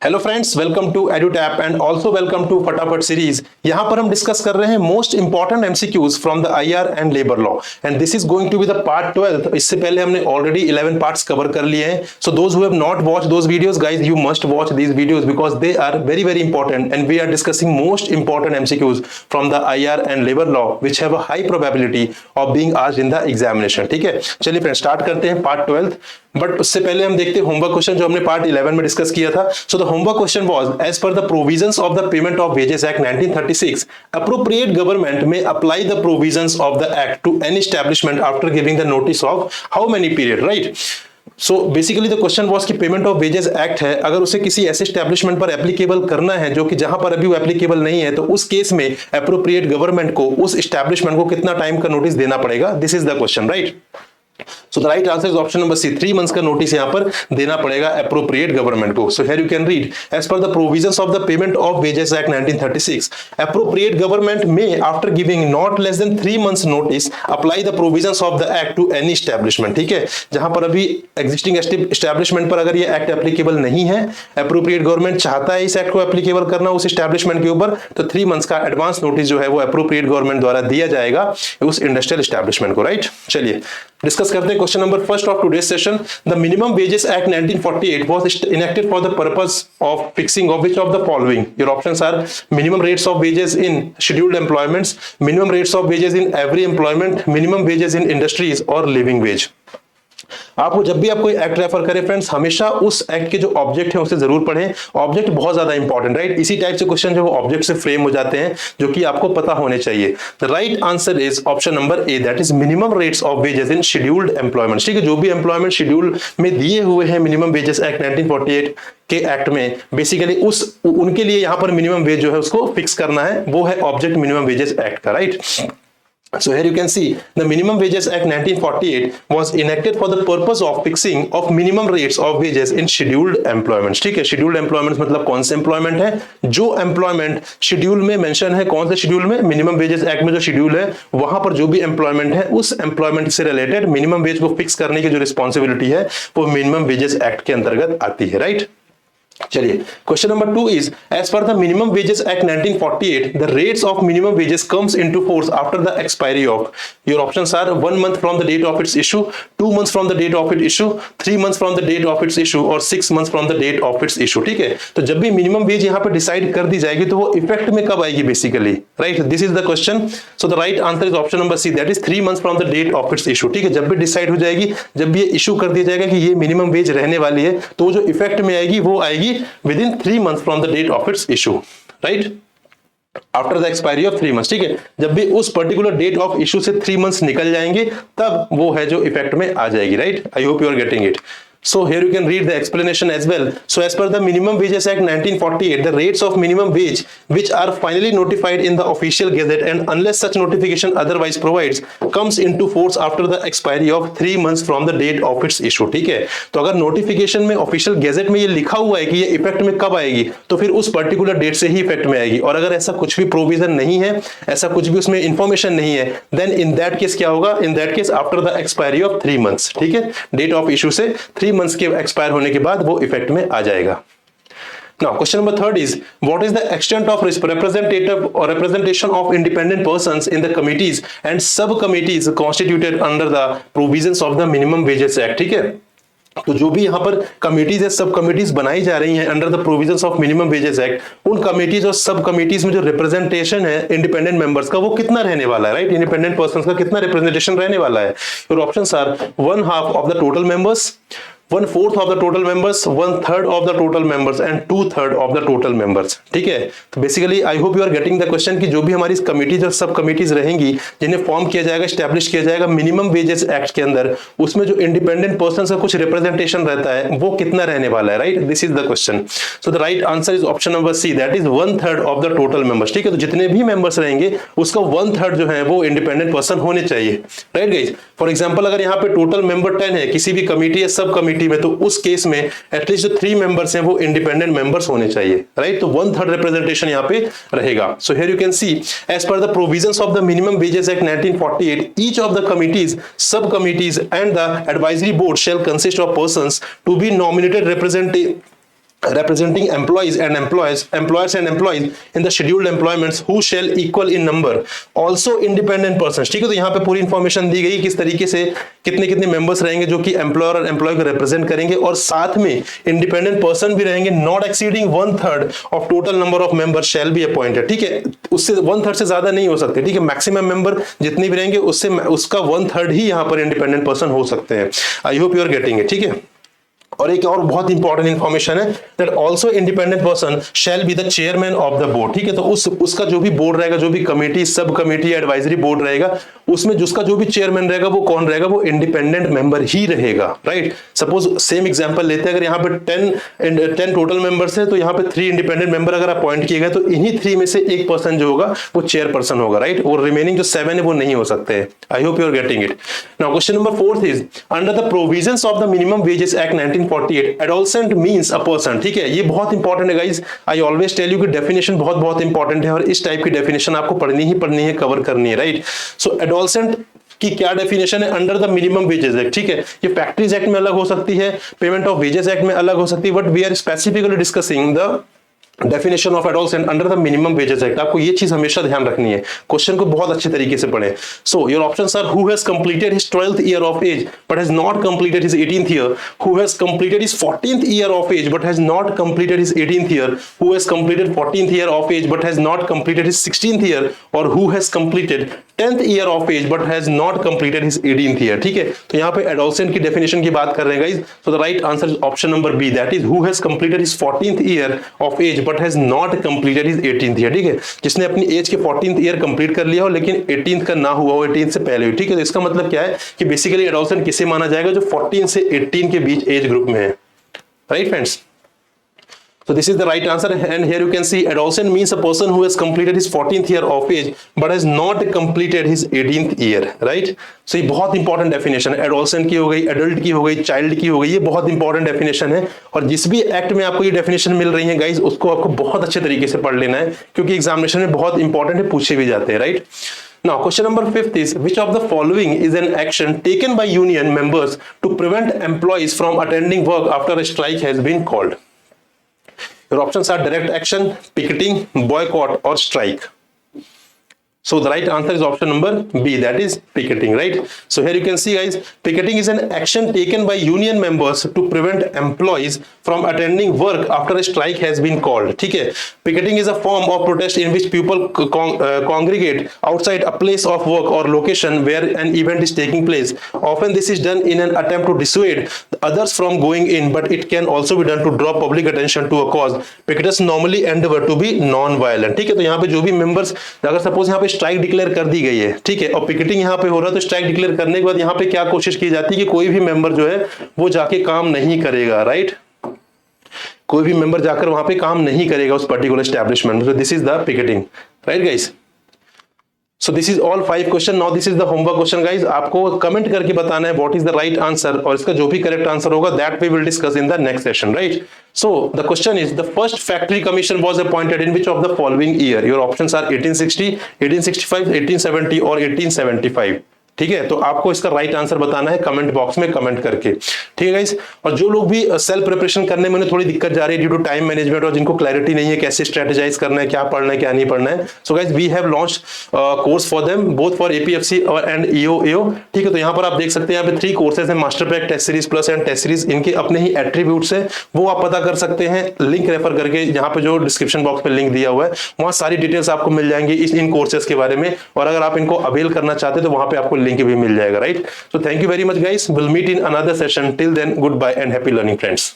Hello friends, welcome to Edutap and also welcome to Fatafat series. यहां पर हम discuss कर रहे हैं most important MCQs from the IR and labour law and this is going to be the part 12। इससे पहले हमने already 11 parts cover कर लिए हैं। So those who have not watched those videos, guys, you must watch these videos because they are very very important and we are discussing most important MCQs from the IR and labour law which have a high probability of being asked in the examination. ठीक है, चलिए friends start करते हैं part 12। But उससे पहले हम देखते हैं होमवर्क क्वेश्चन जो हमने पार्ट 11 में डिस्कस किया था। So the homework question was as per the provisions of the payment of wages act 1936 appropriate government may apply the provisions of the act to any establishment after giving the notice of how many period, right? So basically the question was कि payment of wages act है, अगर उसे किसी ऐसे establishment पर applicable करना है जो कि जहां पर अभी वो एप्लीकेबल नहीं है, तो उस केस में अप्रोप्रिएट गवर्नमेंट को उस एस्टेब्लिशमेंट को कितना टाइम का नोटिस देना पड़ेगा। This is the question, right? So the right answer is option number C, 3 months का नोटिस यहाँ पर देना पड़ेगा appropriate government को। So here you can read, as per the provisions of the Payment of Wages Act 1936, appropriate government may, after giving not less than 3 months notice, apply the provisions of the act to any establishment। ठीक है, जहां पर अभी existing establishment पर अगर ये act applicable नहीं है, appropriate government चाहता है इस act को applicable करना उस establishment के ऊपर, तो 3 months का advance notice जो है वो appropriate government द्वारा दिया जाएगा उस industrial establishment को, right? चलिए डिस्कस करते हैं question number first of today's session. The minimum wages act 1948 was enacted for the purpose of fixing of which of the following. Your options are minimum rates of wages in scheduled employments, minimum rates of wages in every employment, minimum wages in industries और living wage. आपको जब भी आप कोई act refer करें friends, हमेशा उस act के जो ऑब्जेक्ट है उसे जरूर पढ़ें। ऑब्जेक्ट बहुत ज्यादा इंपॉर्टेंट, राइट? इसी टाइप से क्वेश्चन जो ऑब्जेक्ट से फ्रेम हो जाते हैं जो कि आपको पता होने चाहिए। The right answer is option number A, that is minimum rates of wages in scheduled employment. ठीक है, जो भी एम्प्लॉयमेंट शेड्यूल में दिए हुए हैं मिनिमम वेजेस एक्ट 1948 के एक्ट में, बेसिकली उनके लिए यहां पर मिनिमम वेज जो है उसको फिक्स करना है, वो है ऑब्जेक्ट मिनिमम वेजेस एक्ट का, right? So here you can see the Minimum Wages Act 1948 was enacted for the purpose of fixing of minimum rates of wages in scheduled employments। ठीक है, scheduled employments मतलब कौन से employment है? जो employment schedule में mention है, कौन से schedule में? Minimum Wages Act में जो schedule है वहां पर जो भी employment है उस employment से related minimum wage को fix करने की जो responsibility है वो Minimum Wages Act के अंतर्गत आती है, right? चलिए question number 2 is as per the minimum wages act 1948 the rates of minimum wages comes into force after the expiry of. Your options are 1 month from the date of its issue, 2 months from the date of it issue, 3 months from the date of its issue और 6 months from the date of its issue. ठीक है, तो जब भी minimum wage यहां पर decide कर दी जाएगी तो वो इफेक्ट में कब आएगी basically, right? This is the question. So the right answer is option number C, that is 3 months from the date of its issue. ठीक है, जब भी डिसाइड हो जाएगी, जब भी ये इशू कर दिया जाएगा कि ये मिनिमम वेज रहने वाली है, तो जो इफेक्ट में आएगी वो आएगी with in 3 months from the date of its issue, right? After the expiry of 3 months। ठीक है, जब भी उस पर्टिकुलर डेट ऑफ इशू से 3 months निकल जाएंगे तब वो है जो इफेक्ट में आ जाएगी, right? I hope you are getting it. So here you can read the explanation as well. So as per the Minimum Wages Act 1948, the rates of minimum wage which are finally notified in the official gazette and unless such notification otherwise provides comes into force after the expiry of 3 months from the date of its issue। ठीक है, तो अगर notification में official gazette में ये लिखा हुआ है कि ये इफेक्ट में कब आएगी, तो फिर उस पर्टिकुलर डेट से ही इफेक्ट में आएगी। और अगर ऐसा कुछ भी प्रोविजन नहीं है, ऐसा कुछ भी उसमें इंफॉर्मेशन नहीं है, देन इन दैट केस क्या होगा? In that case after the expiry of 3 months, ठीक है, डेट ऑफ इशू से 3 months के एक्सपायर होने के बाद वो इफेक्ट में आ जाएगा। Now, question number 3 is what is the extent of representative or representation of independent persons in the committees and subcommittees constituted under the provisions of the Minimum Wages Act? ठीक है, तो जो भी यहाँ पर कमिटीज है, सब कमिटीज बनाई जा रही हैं under the provisions of minimum wages act, उन कमिटीज और सब कमिटीज में जो रिप्रेजेंटेशन है इंडिपेंडेंट मेंबर्स का वो कितना रहने वाला है, राइट? इंडिपेंडेंट पर्संस का कितना रिप्रेजेंटेशन रहने वाला है? Your options are 1/2 of the total members, 1/4 of the total members, 1/3 of the total members and 2/3 of the total members। ठीक है, तो basically I hope you are getting the question कि जो भी हमारी कमिटीज और सब कमिटीज रहेंगी जिन्हें फॉर्म किया जाएगा, स्टैब्लिश किया जाएगा मिनिमम वेजेस एक्ट के अंदर, उसमें जो इंडिपेंडेंट पर्सन का कुछ रिप्रेजेंटेशन रहता है वो कितना रहने वाला है, right? This is the question. So the right answer is option number C, that is 1/3 of the total members. ठीक है, तो जितने भी मेंबर्स रहेंगे उसका 1/3 जो है वो इंडिपेंडेंट पर्सन होने चाहिए, राइट गाइस? फॉर एग्जांपल अगर यहाँ पे टोटल मेंबर 10 है किसी भी कमिटी या सब कमिटी में, तो उस केस में एटलीस्ट जो 3 मेंबर्स हैं वो इंडिपेंडेंट मेंबर्स होने चाहिए, राइट? तो 1/3 रिप्रेजेंटेशन यहाँ पे रहेगा। So here you can see as per the provisions of the minimum wages act 1948 each of the committees, sub committees and the advisory board shall consist of persons to be nominated representing employees and employers and employees in the scheduled employments who shall equal in number also independent persons। ठीक है, तो यहाँ पे पूरी information दी गई किस तरीके से कितने कितने मेंबर्स रहेंगे जो कि एम्प्लॉयर और एम्प्लॉय को रिप्रेजेंट करेंगे, और साथ में इंडिपेंडेंट पर्सन भी रहेंगे, not exceeding 1/3 of total number of member shall be appointed. ठीक है, उससे 1/3 से ज्यादा नहीं हो सकते। ठीक है, मैक्सिमम मेंबर जितने भी रहेंगे उससे उसका 1/3 ही यहाँ पर इंडिपेंडेंट पर्सन हो सकते हैं। I hope you are getting it. ठीक है, और एक और बहुत इंपॉर्टेंट इंफॉर्मेशन है that also independent person shall be the chairman of the board. ठीक है, तो उसका जो भी बोर्ड रहेगा, जो भी committee, sub committee, advisory board रहेगा, उसमें जिसका जो भी चेयरमैन रहेगा वो कौन रहेगा, वो इंडिपेंडेंट मेंबर ही रहेगा। राइट, सपोज सेम एग्जांपल लेते हैं, अगर यहाँ पे 10 टोटल मेंबर्स है तो यहाँ पे 3 इंडिपेंडेंट मेंबर अगर अपॉइंट किए गए तो इन्हीं 3 में से एक पर्सन जो होगा वो चेयरपर्सन होगा। राइट, और रिमेनिंग जो 7 है वो नहीं हो सकते। I hope you are getting it. Now question number 4 is under the provisions of the minimum wages act 1948 adolescent means a person. ठीक है, ये बहुत इंपॉर्टेंट है guys. I always tell you कि डेफिनेशन बहुत इंपॉर्टेंट है और इस टाइप की डेफिनेशन आपको पढ़नी है, कवर करनी है। राइट, सो एडोलसेंट की क्या डेफिनेशन है under the minimum wages act. ठीक है, ये फैक्ट्रीज एक्ट में अलग हो सकती है, पेमेंट ऑफ वेजेस एक्ट में अलग हो सकती है, but we are specifically discussing the definition of adolescent under the minimum wages act. आपको ये चीज हमेशा ध्यान रखनी है, क्वेश्चन को बहुत अच्छे तरीके से पढ़ें। So your options are who has completed his 12th year of age but has not completed his 18th year, who has completed his 14th year of age but has not completed his 18th year, who has completed 14th year of age but has not completed his 16th year, और who has completed 10th year of age but has not completed his 18th year. ठीक है, तो यहाँ पे adolescent की definition की बात कर रहे हैं guys. So the right answer is option number B, that is who has completed his 14th year of age but has not completed his 18th year. ठीक है, जिसने अपनी एज के 14th ईयर कंप्लीट कर लिया हो लेकिन 18th का ना हुआ हो, 18th से पहले हो। ठीक है, तो इसका मतलब क्या है कि बेसिकली एडोलसेंट किसे माना जाएगा, जो 14 से 18 के बीच एज ग्रुप में है। Right friends, so this is the right answer, and here you can see adolescent means a person who has completed his 14th year of age but has not completed his 18th year. right, so ये बहुत important definition है। Adolescent की हो गई, adult की हो गई, child की हो गई, ये बहुत इंपॉर्टेंट डेफिनेशन है, और जिस भी एक्ट में आपको ये डेफिनेशन मिल रही है गाइज उसको आपको बहुत अच्छे तरीके से पढ़ लेना है, क्योंकि एग्जामिनेशन में बहुत इंपॉर्टेंट है, पूछे भी जाते हैं। Right, now question number 5 is which of the following is an action taken by union members to prevent employees from attending work after a strike has been called? Your options are direct action, picketing, boycott, or strike. So the right answer is option number B, that is picketing. Right, so here you can see guys, picketing is an action taken by union members to prevent employees from attending work after a strike has been called. ठीक है, picketing is a form of protest in which people congregate outside a place of work or location where an event is taking place. Often this is done in an attempt to dissuade others from going in, but it can also be done to draw public attention to a cause. Picketers normally endeavor to be non-violent. ठीक है, तो यहाँ पे जो भी members, अगर suppose यहाँ पे स्ट्राइक डिक्लेयर कर दी गई है, ठीक है, और पिकेटिंग यहाँ पे हो रहा है, तो स्ट्राइक डिक्लेयर करने के बाद यहाँ पे क्या कोशिश की जाती है कि कोई भी मेंबर जो है वो जाके काम नहीं करेगा। राइट, कोई भी मेंबर जाकर वहां पे काम नहीं करेगा उस पर्टिकुलर एस्टैब्लिशमेंट में। This is the picketing. Right guys, so this is all 5 question. Now this is the homework question guys, आपको कमेंट करके बताना है what is the right answer, और इसका जो भी करेक्ट आंसर होगा that we will discuss in the next session. Right, so the question is the first factory commission was appointed in which of the following year? Your options are 1860, 1865, 1870 or 1875. ठीक है, तो आपको इसका right answer बताना है comment box में comment करके। ठीक है गाइस, और जो लोग भी सेल्फ प्रिपरेशन करने में थोड़ी दिक्कत जा रही है ड्यू टू टाइम मैनेजमेंट, और जिनको क्लैरिटी नहीं है कैसे स्ट्रेटेजाइज करना है, क्या पढ़ना है क्या नहीं पढ़ना है, so guys we have launched course for them both for APFC और एंड ईओ। ठीक है, तो यहाँ पर आप देख सकते हैं यहाँ पे 3 कोर्सेज हैं, master pack, test series plus and test series. इनके अपने ही एट्रीब्यूट्स है, वो आप पता कर सकते हैं लिंक रेफर करके, यहाँ पे जो डिस्क्रिप्शन बॉक्स में लिंक दिया हुआ है वहां सारी डिटेल्स आपको मिल जाएंगी इन कोर्सेज के बारे में, और अगर आप इनको अवेल करना चाहते हैं तो वहां पे आपको लिंक भी मिल जाएगा। Right, so thank you very much guys, we'll meet in another session. Till then, goodbye and happy learning friends.